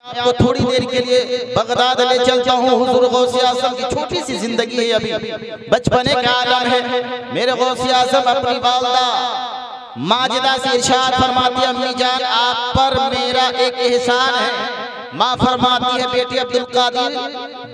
आपको थोड़ी देर के लिए बगदाद ले चलता हूँ। हुजूर गौसे आज़म की छोटी सी जिंदगी है, अभी बचपने का आलम है। मेरे गौसे आज़म अपनी वालदा माजिदा से इरशाद फरमाती, अम्मी जान आप पर मेरा एक एहसान है। माँ फरमाती है, बेटी अब्दुल कादिर,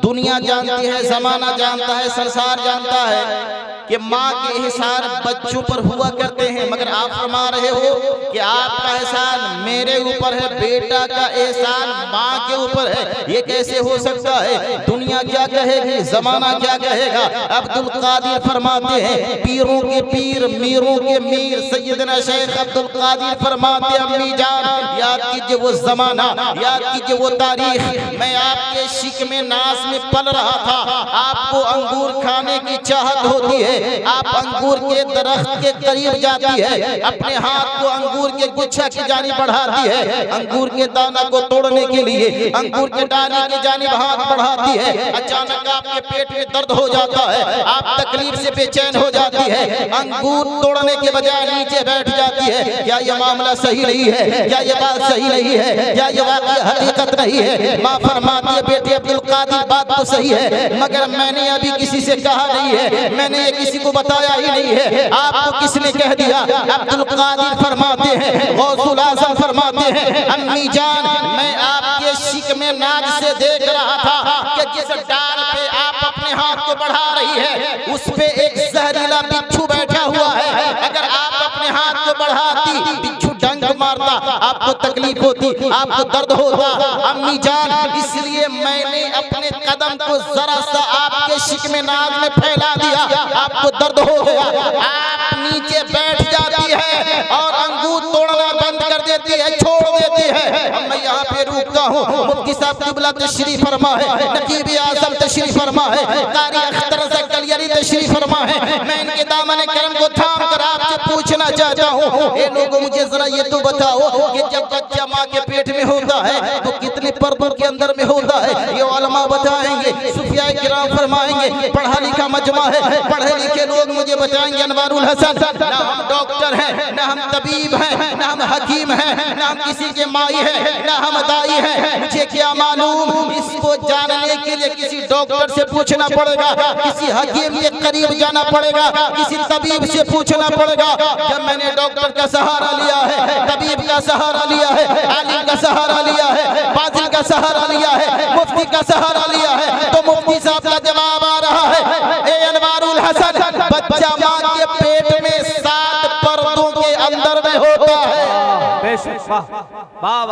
दुनिया जानती है, जमाना जानता है, संसार जानता है कि माँ के एहसान बच्चों पर हुआ करते हैं, मगर आप फरमा रहे हो कि आपका एहसान मेरे ऊपर है, बेटा का एहसान माँ के ऊपर है। ये कैसे हो सकता है? दुनिया क्या कहेगी, जमाना क्या कहेगा? अब्दुल कादिर फरमाते हैं, पीरों के पीर, मीरों के मीर सैयदना शेख अब्दुल कादिर फरमाते, अम्मी जान याद कीजिए वो जमाना, याद कीजिए वो तारीख। मैं आपके शिकमे नास में पल रहा था, आपको अंगूर खाने की चाहत होती है, आप अंगूर के दरख्त के करीब जाती है, अपने हाथ को अंगूर के गुच्छा की जानी बढ़ाती है, अंगूर के दाना को तोड़ने के लिए अंगूर के डाली की जानिब हाथ बढ़ाती है। अचानक आपके पेट में दर्द हो जाता है, आप तकलीफ से बेचैन हो जाती है, अंगूर तोड़ने के बजाय नीचे बैठ जाती है। क्या यह मामला सही नहीं है? क्या यह बात सही नहीं है? क्या यह वाकई हकीकत नहीं है? माँ फरमाती है, बेटे अब्दुल कादिर बात तो सही है, मगर मैंने अभी किसी से कहा नहीं है, मैंने ये किसी को बताया ही नहीं है, आपको किसने कह दिया? अब्दुल कादिर फरमाते हैं, गौसुल आज़म फरमाते हैं, अम्मी जान मैं आपके शिकमे नाज से देख रहा था कि जिस डाल पे आप अपने हाथ को बढ़ा रही है उस पे एक जहरीला बिच्छू बैठा हुआ है। अगर आप अपने हाथ को बढ़ाती, बिच्छू डंक मारता, आपको तकलीफ होती, आपको दर्द होता। अम्मी जान इसलिए मैंने अपने कदम को जरा सा आपके शिकमे नाज में फैला दिया, आपको दर्द हो गया, आप नीचे बैठ जाती है और अंगूर तोड़ना बंद कर देती है, छोड़ देती है। अब मैं यहाँ पे रुकता हूँ। मुफ्ती साहब किबला तशरीफ फरमा है, नकीब आज़म तशरीफ फरमा है, कारी अख्तर ज़करियानी तशरीफ फरमा है। मैं इनके दामन करम को थाम कर आपसे पूछना चाहता हूँ, ये लोगों मुझे जरा ये तो बताओ कि जब बच्चा माँ के पेट में होता है तो कितने पर्दों के अंदर में होता है? ये उलमा बताएंगे, सुफिया किराम फरमाएंगे, पढ़ा लिखा मजमा है, पढ़े लिखे लोग मुझे बताएंगे। अनवारुल हसन, ना हम डॉक्टर हैं, ना हम तबीब हैं, ना हम हकीम हैं, ना हम किसी के माई हैं, ना हम दाई हैं, मुझे क्या मालूम? इसको जानने के लिए किसी डॉक्टर से पूछना पड़ेगा, किसी हकीम के करीब जाना पड़ेगा, किसी तबीब से पूछना पड़ेगा। जब मैंने डॉक्टर का सहारा लिया है, तबीब का सहारा लिया है, आलिम का सहारा लिया है, फाजिल का सहारा लिया है, मुफ्ती का सहारा लिया है, तो मुफ्ती साहब का जवाब आ रहा है, ए अनवारुल हसन, बच्चा माँ के पेट में 7 पर्दों के अंदर में होता है।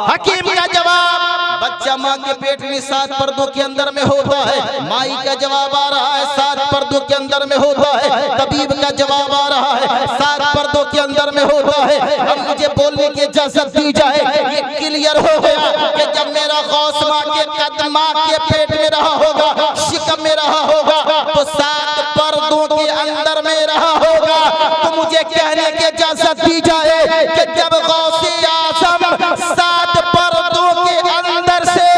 हकीम का जवाब, बच्चा माँ के पेट में 7 पर्दों के अंदर में होता है। माई का जवाब आ रहा है, 7 पर्दों के अंदर में होता है। तबीब का जवाब आ रहा है, 7 पर्दों के अंदर में होता है। अब मुझे बोलने की इजाजत दी जाए, ये क्लियर हो गया कि जब मेरा गौस माँ के कदम माँ के पेट में रहा होगा, शिकम में रहा होगा, तो 7 पर्दों के अंदर में रहा होगा। तो मुझे कहने की इजाजत दी जाए कि जब गौसे आज़म 7 पर्दों के अंदर से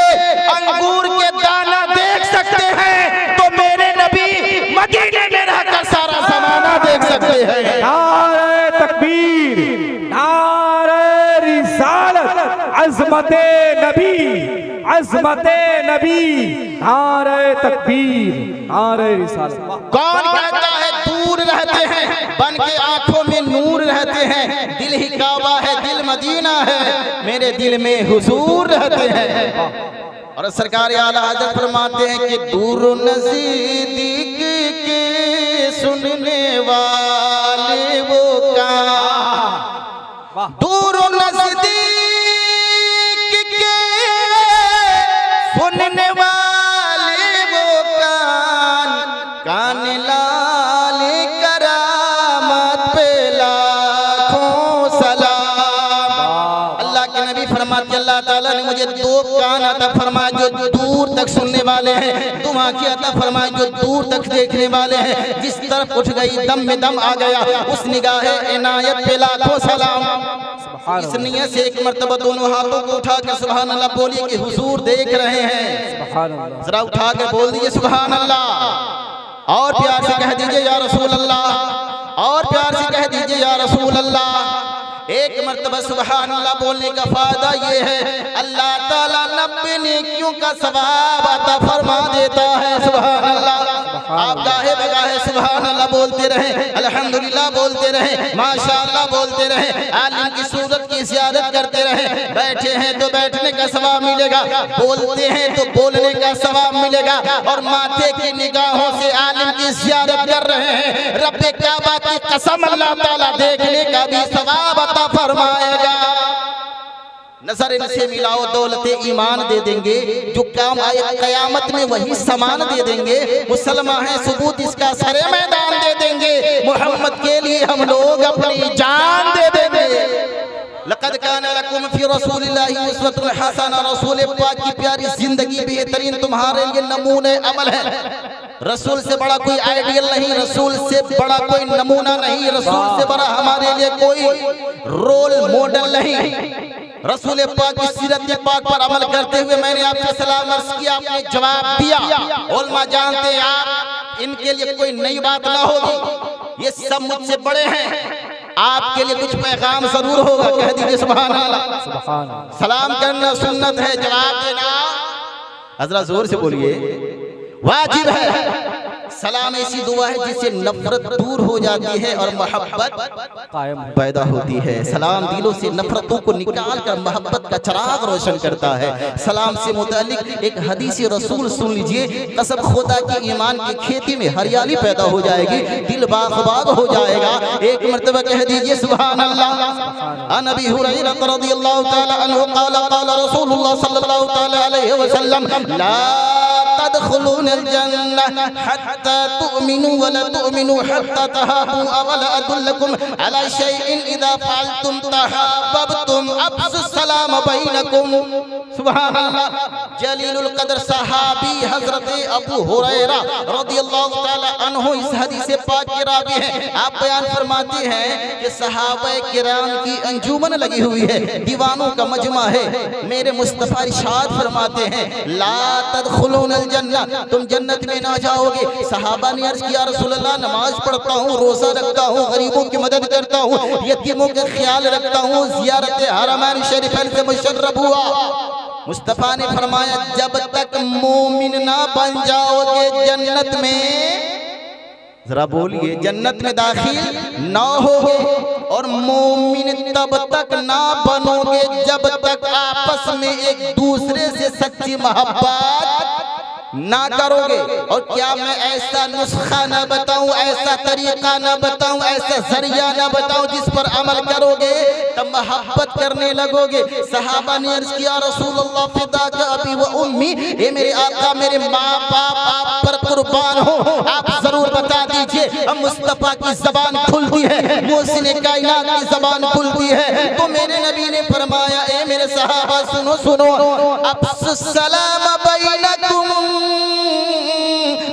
अंगूर के दाना देख सकते हैं, तो मेरे नबी मदीने में रहकर सारा जमाना देख सकते हैं। नारे तकबीर, नारे रिसालत, अज़मते नबी, अज़मते नबी, नारे तकबीर, नारे रिसालत। कौन कहता है दूर रहते हैं, बन के आंखों में नूर रहते हैं, दिल ही काबा है, दिल मदीना है, मेरे दिल में हुजूर रहते हैं। और सरकार आला हज़रत फरमाते हैं कि दूर नज़दीक के सुनने वाले वो कान, दूर नज़दीक के सुनने वाले वो कान, कान लाल करामत पे लाखों सलाम। अल्लाह के नबी फरमाते, अल्लाह ताला ने मुझे 2 कान अता फरमाए जो दूर तक सुनने वाले हैं, 2 आंखें अता फरमाए जो दूर तक देखने वाले हैं। जिस तरफ उठ गई दम में दम आ गया, उस निगाहे इनायत पे लाखों सलाम। इस नियत से एक मर्तबा दोनों हाथों को उठा कर सुभान अल्लाह बोलिए कि हुजूर देख रहे हैं। जरा उठा कर बोल दीजिए सुभान अल्लाह, और प्यार से कह दीजिए या रसूल अल्लाह, और प्यार से कह दीजिए या रसूल अल्लाह। एक मर्तबा सुभान अल्लाह बोलने का फायदा ये है, अल्लाह ताला 90 नेकियों का सवाब अता फरमा देता है। सुभान अल्लाह। आप गाहे बगाहे सुभान अल्लाह बोलते रहें, अल्हम्दुलिल्लाह बोलते रहें, माशाअल्लाह बोलते रहें, आलिम की सूरत की ज़ियारत करते रहें। बैठे हैं तो बैठने का सवाब मिलेगा, बोलते हैं तो बोलने का सवाब मिलेगा, और माथे की निगाहों से आलिम की ज़ियारत कर रहे हैं, रब्बे काबा की कसम अल्लाह ताला देखने का भी सवाब अता फरमाएगा। नजर इनसे मिलाओ, दौलते ईमान दे देंगे, जो काम आए कयामत में वही सामान दे देंगे। मुसलमान है सबूत इसका, सरे मैदान दे देंगे, मोहम्मद के लिए हम लोग अपनी जान दे देंगे। लक़द काना लकुम फी रसूलिल्लाहि उस्वतुन हसना, रसूल पाक की प्यारी जिंदगी बेहतरीन तुम्हारे लिए नमूने अमल है। रसूल से बड़ा कोई आइडियल नहीं, रसूल से बड़ा कोई नमूना नहीं, रसूल से बड़ा हमारे लिए कोई रोल मॉडल नहीं। रसूल पाक की सीरत पाक पर अमल करते हुए मैंने आपसे सलाम अर्ज़ किया, आपने जवाब दिया। उलमा जानते हैं आप इनके लिए कोई नई बात ना होगी, ये सब मुझसे बड़े हैं, आपके लिए कुछ पैगाम जरूर होगा, कह दीजिए सुभान अल्लाह। सलाम करना सुन्नत है, जवाब देना हजरत जोर से बोलिए वाजिब है। सलाम ऐसी दुआ है जिससे नफरत दूर हो जाती है और मोहब्बत पैदा होती है। सलाम दिलों से नफरतों को निकाल कर मोहब्बत का चिराग रोशन करता है। सलाम से मुतालिक एक हदीस रसूल सुन लीजिए, कसम खुदा की ईमान की खेती में हरियाली पैदा हो जाएगी, दिल बाग़ हो जाएगा। एक मर्तबा कह दीजिए सुभान अल्लाह। अन अबी हुरैरा रज़ियल्लाहु तआला अन्हु क़ाल क़ाल रसूलुल्लाह सल्लल्लाहु तआला अलैहि वसल्लम ला तदखुलूनल जन्नह हत्ता तुमिनु वला तुमिनु हत्ता तहाबु अवला अदुल्लकुम अला शैइन इज़ा फ़अलतुम तहाब्बतुम अफ्शु सलाम बैनकुम। सुभान अल्लाह। जलीलुल कदर सहाबी हजरत अबू हुरैरा रज़ियल्लाहु तआला अन्हु इस हदीस पाक के रावी हैं। आप बयान फरमाते हैं कि सहाबाए किराम की अंजुमन लगी हुई है, दीवानों का मजमा है। मेरे मुस्तफा इरशाद फरमाते हैं ला तदखुलूनल जन्नह, तुम जन्नत में ना जाओगे। सहाबा ने अर्ज किया रसूलल्लाह, नमाज पढ़ता हूँ, रोजा रखता हूँ, गरीबों की मदद करता हूँ, यतीमों का ख्याल रखता हूँ, ज़ियारत हरमैन शरीफैन से मुशर्रफ हुआ। मुस्तफा ने फरमाया जब तक मोमिन ना बन जाओगे जन्नत में, जरा बोलिए, जन्नत में दाखिल ना होगे, और मोमिन तब तक ना बनोगे जब तक आपस में एक दूसरे से सच्ची मोहब्बत ना करोगे। और क्या मैं ऐसा नुस्खा ना बताऊं, ऐसा तरीका ना बताऊं, ऐसा जरिया ना बताऊं जिस पर अमल करोगे तब मोहब्बत करने लगोगे। सहाबा ने अर्ज किया रसूलुल्लाह फिदाक अबी व उम्मी, ये मेरे आका मेरे माँ बाप आप पर कुर्बान हो, आप जरूर बता दीजिए। अब मुस्तफा की जबान खुलती है, मोहसिन कायनात की जबान खुलती है, तो मेरे नबी ने फरमाया ए मेरे सहाबा सुनो सुनो, अफ्सुस सलाम बैनकुम,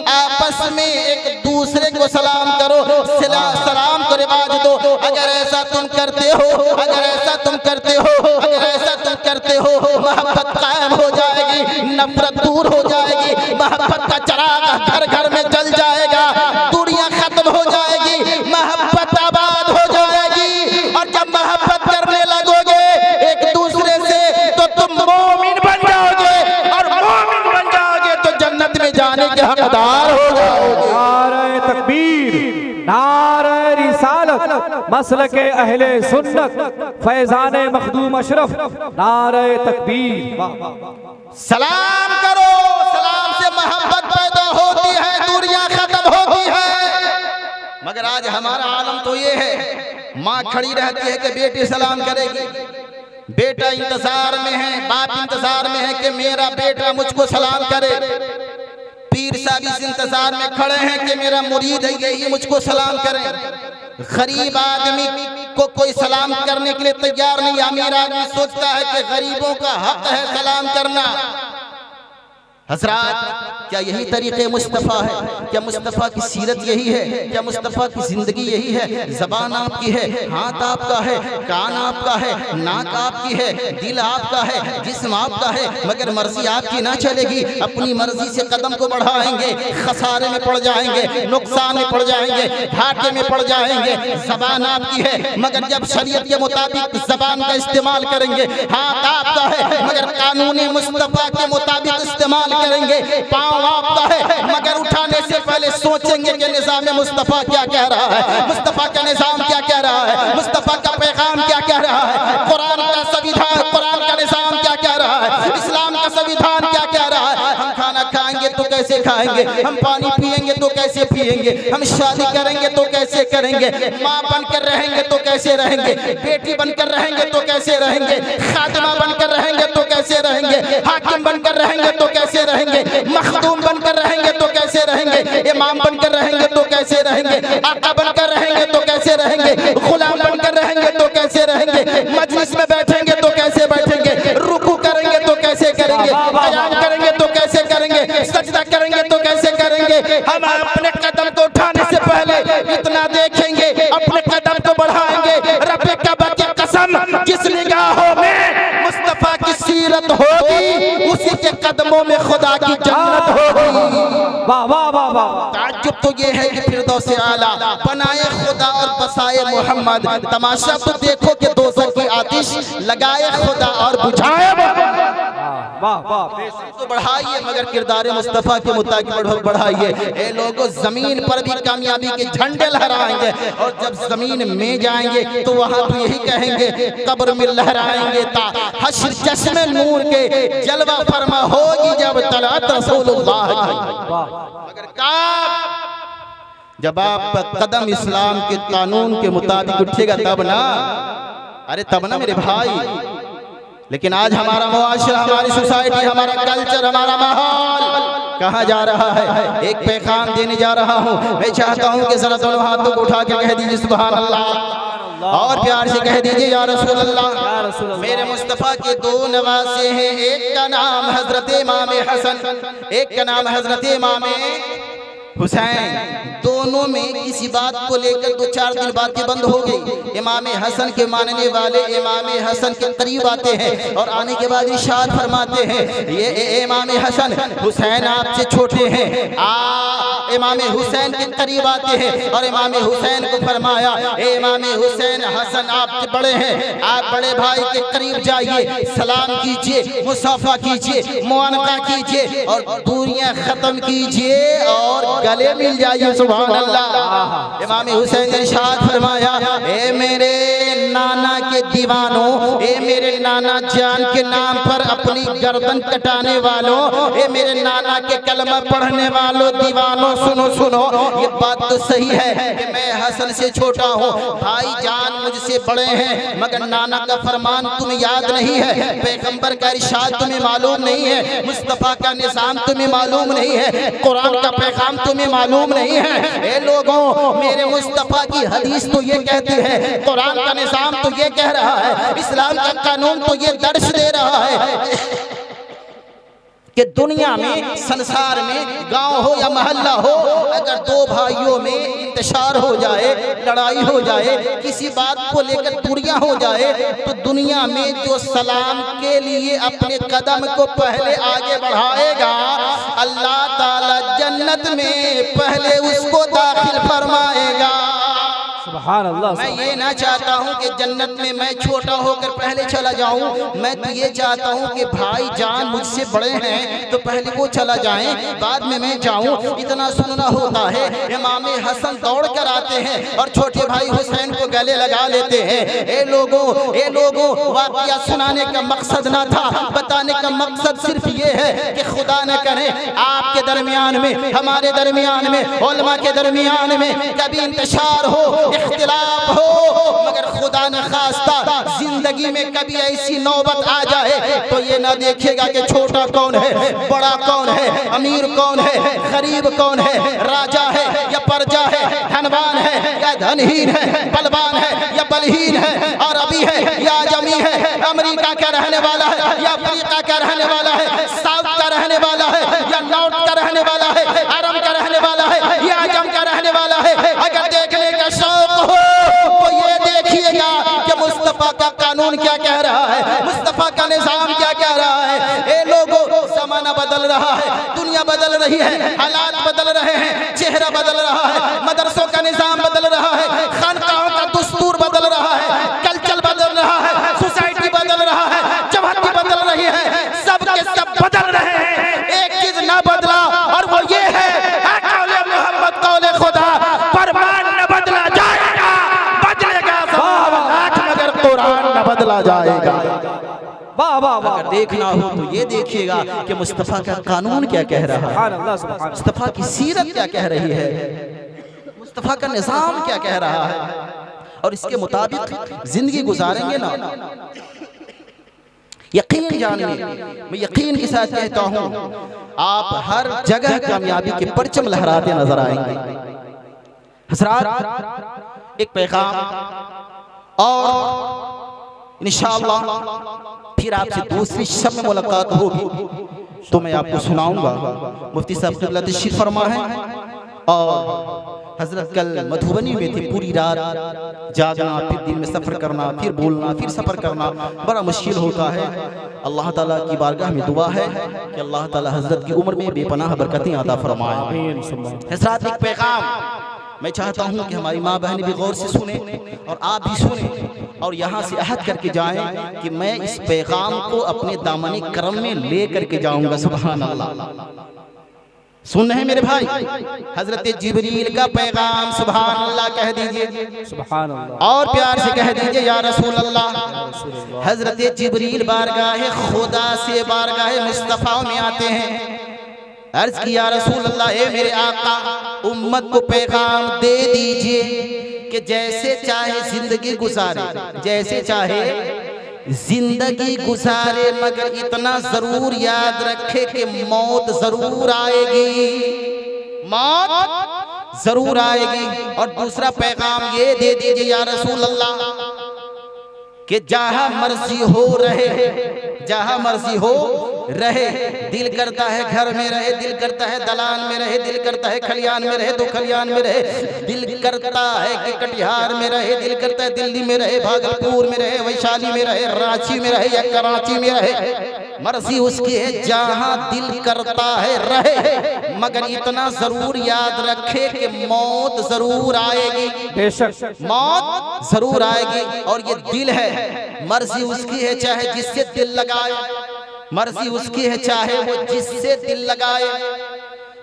आपस में एक दूसरे को सलाम करो, सलाम को रिवाज दो। अगर ऐसा तुम करते हो, अगर ऐसा तुम करते हो, अगर ऐसा तुम करते हो, मोहब्बत कायम हो जाएगी, नफरत दूर हो जाएगी, मोहब्बत का चिराग घर घर में जल जाएगा, दूरियां खत्म हो जाएगी, मोहब्बत आबाद हो जाएगी। और जब मोहब्बत करने लगोगे एक दूसरे से तो तुम मोमिन बन जाओगे, और मोमिन बन जाओगे तो जन्नत में जाने के हकदार हो जाओगे। नारे तकबीर, नारे रिसालत, मसलके अहले सुन्नत, फैजाने मखदूम अशरफ, नारे तकबीर। सलाम करो, सलाम से मोहब्बत पैदा होती है, दूरियां खत्म होती है। मगर आज हमारा आलम तो ये है, माँ खड़ी रहती है कि बेटी सलाम करेगी, बेटा इंतजार में है, बाप इंतजार में है कि मेरा बेटा मुझको सलाम करे, पीर साहब इस इंतजार में खड़े हैं कि मेरा मुरीद है यही मुझको सलाम करे। गरीब आदमी को कोई सलाम करने के लिए तैयार नहीं, अमीर आदमी सोचता है कि गरीबों का हक है सलाम करना। हजरात, क्या यही तरीक़े मुस्तफ़ा है? क्या मुस्तफ़ा की सीरत यही है? क्या मुस्तफ़ा की ज़िंदगी यही है? ज़बान आपकी है, हाथ आपका है, कान आपका है, नाक आपकी है, दिल आपका है, जिस्म आपका है, मगर मर्जी आपकी ना चलेगी। अपनी मर्जी से कदम को बढ़ाएंगे, खसारे में पड़ जाएंगे, नुकसान में पड़ जाएंगे, घाटे में पड़ जाएंगे। ज़बान आपकी है, मगर जब शरीयत के मुताबिक ज़बान का इस्तेमाल करेंगे। हाथ आपका है, मगर कानून मुस्तफ़ा के मुताबिक इस्तेमाल करेंगे। पाँव आपका है, मगर उठाने से पहले सोचेंगे कि निज़ाम मुस्तफ़ा क्या कह रहा है, मुस्तफ़ा का निज़ाम क्या कह रहा है, मुस्तफ़ा का पैगाम क्या कह रहा है, कुरान का संविधान, कुरान का निज़ाम क्या कह रहा है, इस्लाम का संविधान क्या कह रहा है। हम खाना खाएंगे तो कैसे खाएंगे, हम पानी पिएंगे तो कैसे पिएंगे, हम शादी करेंगे तो कैसे करेंगे, माँ बनकर रहेंगे तो कैसे रहेंगे, बेटी बनकर रहेंगे तो कैसे रहेंगे, खादिमा बनकर रहेंगे तो कैसे रहेंगे, हाकिम बनकर रहेंगे तो कैसे रहेंगे, मखदूम बनकर रहेंगे तो कैसे रहेंगे, इमाम बनकर रहेंगे तो कैसे रहेंगे, आका बनकर रहेंगे तो कैसे रहेंगे, गुलाम बनकर रहेंगे तो कैसे रहेंगे, मजलिस में बैठेंगे तो कैसे बैठेंगे, रुकू करेंगे तो कैसे करेंगे, क़याम करेंगे तो कैसे करेंगे, सजदा करेंगे तो कैसे करेंगे। हम अपने कदम को उठाने से पहले इतना देखेंगे, अपने कदम को बढ़ाएंगे। रब्बे कअबा की कसम, जिस निगाहों में मुस्तफ़ा की सीरत होगी, उसी के कदमों में खुदा की जन्नत होगी। वाह वाह वाह वाह। ताज्जुब तो ये है कि फिरदौस आला बनाए खुदा और बसाए मोहम्मद। तमाशा तो देखो कि दोज़ख की आतिश लगाए खुदा और बुझाए मोहम्मद। वाह वाह। तो बढ़ाइए, मगर किरदार मुस्तफ़ा के मुताबिक बढ़ाइए। ए लोगों, जमीन पर भी कामयाबी के झंडे लहराएंगे, और जब जमीन में जाएंगे तो वहां तो यही कहेंगे, कब्र में लहराएंगे ता हश्र चश्मे नूर के जलवा फरमा होगी जब तलात रसूलुल्लाह की। मगर जब आप कदम इस्लाम के कानून के मुताबिक उठेगा तब ना, अरे तब ना मेरे भाई। लेकिन आज हमारा मुआशरा, हमारी सोसाइटी, हमारा कल्चर, हमारा माहौल कहाँ जा रहा है? एक पैगाम देने जा रहा हूँ। मैं चाहता हूँ कि जरा दोनों हाथों को उठा के कह दीजिए सुभान अल्लाह, और प्यार से कह दीजिए या रसूल अल्लाह। मेरे मुस्तफ़ा के दो नवासे हैं, एक का नाम हजरत इमाम हसन, एक का नाम हजरत इमाम हुसैन। दोनों में किसी बात को लेकर 2-4 दिन बातें बंद हो गई। इमाम हसन के मानने वाले इमाम हसन के करीब आते हैं और आने के बाद इरशाद फरमाते हैं, ये इमाम हसन, हुसैन आपसे छोटे हैं। इमाम हुसैन के करीब आते हैं और इमाम हुसैन को फरमाया, इमाम हुसैन हसन आपसे बड़े हैं, आप बड़े भाई के करीब जाइए, सलाम कीजिए, मुसाफा कीजिए, मुआनका कीजिए और दूरियां खत्म कीजिए और गले मिल जाइए। सुभान अल्लाह। इमाम हुसैन ने इरशाद फरमाया, ए मेरे नाना के दीवानों, ए मेरे नाना जान के नाम पर अपनी गर्दन कटाने वालों, ए मेरे नाना के कलमा पढ़ने वालों, दीवानों, सुनो सुनो, ये बात तो सही है कि मैं हसन से छोटा हूँ, भाई जान मुझसे बड़े हैं, मगर नाना का फरमान तुम्हें याद नहीं है, पैगंबर का इरशाद तुम्हें मालूम नहीं है, मुस्तफ़ा का निज़ाम तुम्हें मालूम नहीं है, कुरान का पैगाम तुम्हें मालूम नहीं है। ए लोगों, मेरे मुस्तफ़ा की हदीस तो ये कहती है, कुरान का निज़ाम तो ये कह रहा है, इस्लाम का कानून तो ये दर्श दे रहा है कि दुनिया में, संसार में, गांव हो या मोहल्ला हो, अगर दो भाइयों में इंतशार हो जाए, लड़ाई हो जाए, किसी बात को लेकर दूरियां हो जाए, तो दुनिया में जो सलाम के लिए अपने कदम को पहले आगे बढ़ाएगा, अल्लाह ताला जन्नत में पहले उसको दाखिल फरमाएगा। सुभान अल्लाह। मैं ये ना चाहता हूँ कि जन्नत में मैं छोटा होकर पहले चला जाऊँ, मैं तो ये चाहता हूँ कि भाई जान मुझसे बड़े हैं तो पहले वो चला जाएं, बाद में मैं जाऊँ। इतना सुनना होता है। इमाम हसन दौड़ कर आते हैं और छोटे भाई हुसैन को गले लगा लेते हैं। ए लोगों, वाक़या सुनाने का मकसद ना था, बताने का मकसद सिर्फ ये है कि खुदा न करे आपके दरमियान में, हमारे दरमियान में, उलमा के दरमियान में कभी इंतशार हो, इख्तिलाफ हो, मगर खुदा न खास्ता जिंदगी में कभी ऐसी नौबत आ जाए तो ये ना देखेगा कि छोटा कौन है, बड़ा कौन है, अमीर कौन है, गरीब कौन है, राजा है या प्रजा है, धनवान है या धनहीन है, बलवान है या बलहीन है, अरबी है या अजमी है, अमेरिका का रहने वाला है या अफ्रीका का रहने वाला है, साउथ का रहने वाला है मुस्तफा का कानून क्या कह रहा है, मुस्तफा का निजाम क्या कह रहा है। ए लोगों, जमाना बदल रहा है, दुनिया बदल रही है, हालात बदल रहे हैं, चेहरा बदल रहा है, मदरसों का निजाम बदल रहा है, खानकाहों का दुस्तूर बदल रहा है, कल्चर बदल रहा है, सोसाइटी बदल रहा है, जमाती बदल रही है, सब के सब बदल रहे हैं। एक चीज ना बदला और वो ये है कौले मोहम्मद कौले खुदा, फरमान न बदला जाएगा, बदलेगा लाख मगर कुरान न बदला जाएगा। वाह वाह वाह। अगर देखना हो तो ये देखिएगा कि मुस्तफा का कानून क्या कह रहा है, सुभान अल्लाह सुभान अल्लाह। मुस्तफा की सीरत क्या कह रही है, मुस्तफा का निजाम क्या कह रहा है, और इसके मुताबिक जिंदगी गुजारेंगे ना, यकीन जानिए, मैं यकीन के साथ कहता हूं, आप हर जगह कामयाबी के परचम लहराते नजर आएंगे। हज़रात, एक पैगाम और इंशाअल्लाह फिर आपसे दूसरी शब में मुलाकात होगी तो मैं आपको सुनाऊंगा। मुफ्ती साहब क़िबला तशरीफ़ फरमा है और हजरत कल मधुबनी में थे, पूरी रात जागना, फिर दिन में सफ़र करना, फिर बोलना, फिर सफ़र करना बड़ा मुश्किल होता है। अल्लाह ताला की बारगाह में दुआ है कि अल्लाह ताला हजरत की उम्र में बेपनाह बरकतें अता फरमाए। हज़रात, एक पैगाम मैं चाहता हूँ कि हमारी माँ बहन भी गौर से सुने और आप भी सुने और यहाँ से अहद करके जाएं कि मैं इस पैगाम को अपने दामनी करम में ले करके जाऊँगा। सुभान अल्लाह। सुन रहे हैं मेरे भाई, हजरत जिब्रील का पैगाम, सुभान अल्लाह कह दीजिए, सुभान अल्लाह, और प्यार से कह दीजिए या रसूल अल्लाह। हजरत जिब्रील बारगाह खुदा से बारगाह मुस्तफा में आते हैं। अर्ज किया रसूल अल्लाह, ए मेरे आका, उम्मत को पैगाम दे दीजिए कि जैसे चाहे जिंदगी गुजारे, जैसे चाहे जिंदगी गुजारे, मगर इतना जरूर याद रखे कि मौत जरूर आएगी, मौत जरूर आएगी। और दूसरा पैगाम ये दे दीजिए या रसूल अल्लाह कि जहां मर्जी हो रहे, जहां मर्जी हो रहे, दिल करता है घर में रहे, दिल करता है दलान में रहे, दिल करता है खलियान में रहे तो खलियान में रहे, दिल करता है कि कटिहार में रहे, दिल करता है दिल्ली में रहे, भागलपुर में रहे, वैशाली में रहे, रांची में रहे या कराची में रहे, मर्जी उसकी है, जहां दिल करता है रहे, मगर इतना जरूर याद रखे कि मौत जरूर आएगी, बेशक मौत जरूर आएगी। और ये दिल है, मर्जी उसकी है, चाहे जिससे दिल लगाए, मर्जी उसकी है, चाहे वो जिससे दिल लगाए,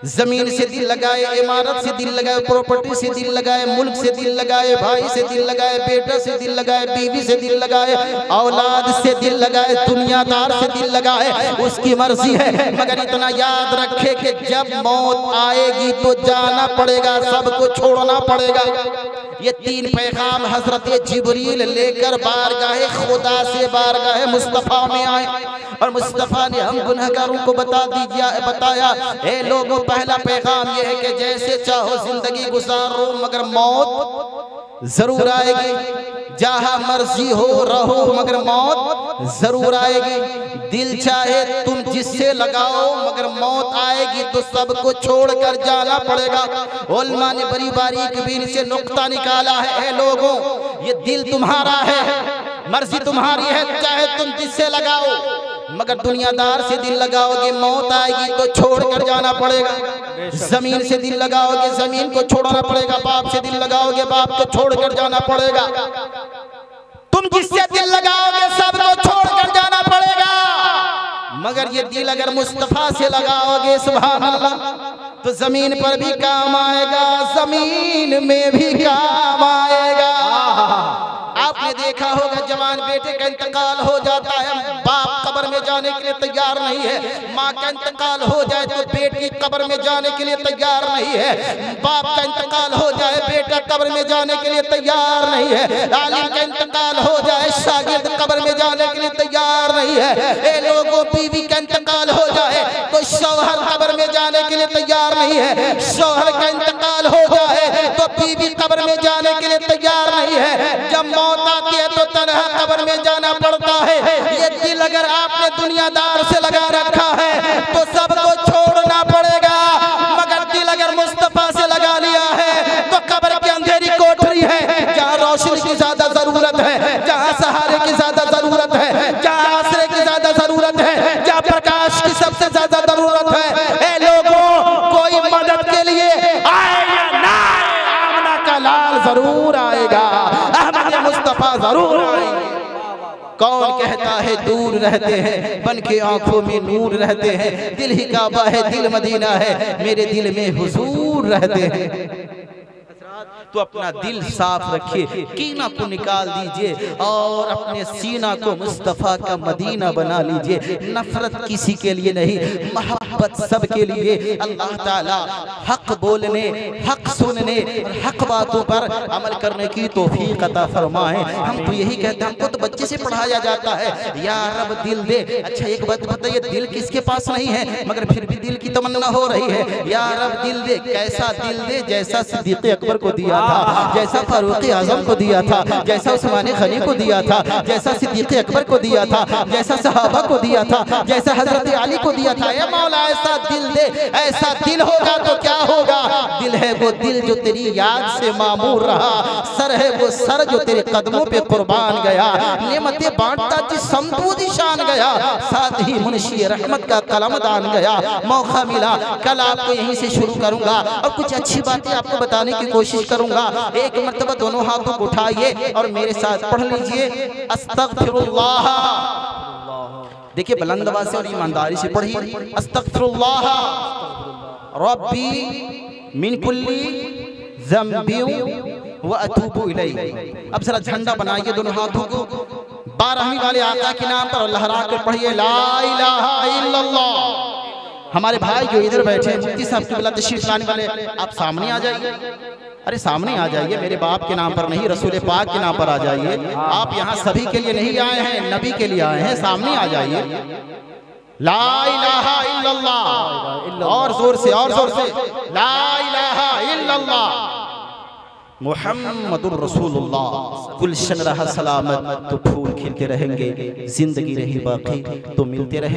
जमीन से दिल लगाए, इमारत से दिल लगाए, प्रॉपर्टी से दिल लगाए, मुल्क से दिल लगाए, भाई से दिल लगाए, बेटा से दिल लगाए, बीवी से दिल लगाए, औलाद से दिल लगाए, दुनियादार से दिल लगाए, उसकी मर्जी है। मगर इतना याद रखे कि जब मौत आएगी तो जाना पड़ेगा, सबको छोड़ना पड़ेगा। ये तीन पैगाम हजरत जिब्रील लेकर बारगाह खुदा से बारगाह मुस्तफा में आए और मुस्तफा ने हम गुनहगारों को बताया, ए लोगों, पहला पैगाम ये है कि जैसे चाहो जिंदगी गुजारो, मगर मौत जरूर आएगी, जहां मर्जी हो रहो, मगर मौत जरूर आएगी। दिल चाहे तुम जिससे लगाओ, मगर मौत आएगी तो सबको छोड़कर जाना पड़ेगा। उलमा ने बड़ी बारीक बीन से नुक्ता निकाला है, ए लोगों, ये दिल तुम्हारा है, मर्जी तुम्हारी है, चाहे तुम जिससे लगाओ, मगर दुनियादार से दिल लगाओगे मौत आएगी तो छोड़कर जाना पड़ेगा। जमीन से दिल लगाओगे, जमीन को छोड़ना पड़ेगा। बाप से दिल लगाओगे, बाप को छोड़कर जाना पड़ेगा। तुम जिससे दिल लगाओगे सबको छोड़कर जाना पड़ेगा। मगर ये दिल अगर मुस्तफा से लगाओगे, सुभान अल्लाह, तो जमीन पर भी काम आएगा, जमीन में भी काम आएगा। आपने देखा होगा जवान बेटे का इंतकाल हो जाता है, बाप कब्र में जाने के लिए तैयार नहीं है। माँ का इंतकाल हो जाए तो बेटी कब्र में जाने के लिए तैयार नहीं है। बाप का इंतकाल हो जाए, बेटा कब्र में जाने के लिए तैयार नहीं है। आलिम का इंतकाल हो जाए, शागिर्द कब्र में जाने के लिए तैयार नहीं है। ए लोगों, बीवी का इंतकाल हो जाए तो शौहर कब्र में जाने के लिए तैयार नहीं है। शौहर का इंतकाल हो जाए तो बीवी कब्र में जाने के लिए तैयार नहीं है। जब मौत आती है तो तन्हा कब्र में जाना पड़ता है। ये दिल अगर आपने दुनियादार से लगा रखा है तो सबको छोड़ना पड़ेगा। मगर दिल अगर मुस्तफा से लगा लिया है तो कब्र की अंधेरी कोठरी है, जहाँ रोशनी की ज्यादा जरूरत है, जहाँ सहारे सबसे ज्यादा जरूरत है। ए लोगों, कोई मदद के लिए आए या ना आए, आमना का लाल जरूर आएगा, अहमद मुस्तफा जरूर आएंगे। कौन कहता है दूर रहते हैं, बन के आंखों में नूर रहते हैं, दिल ही काबा है, दिल मदीना है, मेरे दिल में हुजूर रहते हैं। तो अपना दिल साफ रखिए, कीना को निकाल दीजिए और अपने सीना को मुस्तफ़ा का मदीना बना लीजिए। नफरत किसी के लिए नहीं, मोहब्बत सब के लिए। अल्लाह ताला हक बोलने, हक सुनने और हक बातों पर अमल करने की तौफीक अता फरमाए। हम तो यही कहते हैं, हमको तो बच्चे से पढ़ाया जाता है, या रब दिल दे। अच्छा एक बात बताइए, दिल किसके पास नहीं है, मगर फिर भी दिल की तमन्ना हो रही है, या रब दिल दे। कैसा दिल दे? जैसा सिद्दीक़ अकबर को दिया था, जैसा फारूक आजम को दिया था, जैसा उस्मान गनी को दिया था, जैसा सिद्दीक़ अकबर को दिया था, जैसा सहाबा को दिया था, जैसा हजरत अली को दिया था। ए मौला ऐसा दिल दे। ऐसा दिल होगा तो क्या होगा? दिल है वो दिल जो तेरी याद से मामूर रहा, सर है वो सर जो तेरे कदमों पे कुर्बान गया, नेमतें बांटता जिस समतूदी शान गया, साथ ही मुंशी रहमत का कलम दान गया। मौका मिला कल आपको यहीं से शुरू करूंगा और कुछ अच्छी बातें आपको बताने की कोशिश करूंगा। एक मर्तबा दोनों हाथों को उठाइए और मेरे साथ पढ़ लीजिए, अस्तगफिरुल्लाह। देखिए बुलंद आवाज से और ईमानदारी से पढ़िए, अस्तगफिरुल्लाह रब्बी मिन कुल्ली ज़ंबी व अतूबु इलैहि। अब जरा झंडा बनाइए दोनों हाथों को, 12वीं वाले आका के नाम पर लहरा कर पढ़िए, ला इलाहा इल्लल्लाह। हमारे भाई जो इधर बैठे हैं, मुफ्ती साहब की तशरीफ लाने वाले, आप सामने आ जाइए। अरे सामने आ जाइए, मेरे बाप के नाम पर नहीं, रसूल पाक के नाम पर आ जाइए। आप यहाँ सभी के लिए नहीं आए हैं, नबी के लिए आए हैं। सामने आ जाइए, ला इलाहा इल्लल्लाह, और जोर से, और जोर से, ला इलाहा इल्लल्लाह मुहम्मदुर रसूलुल्लाह। गुलशन रहा सलामत तो फूल खिलते रहेंगे, जिंदगी रही बाकी तो मिलते रहेंगे।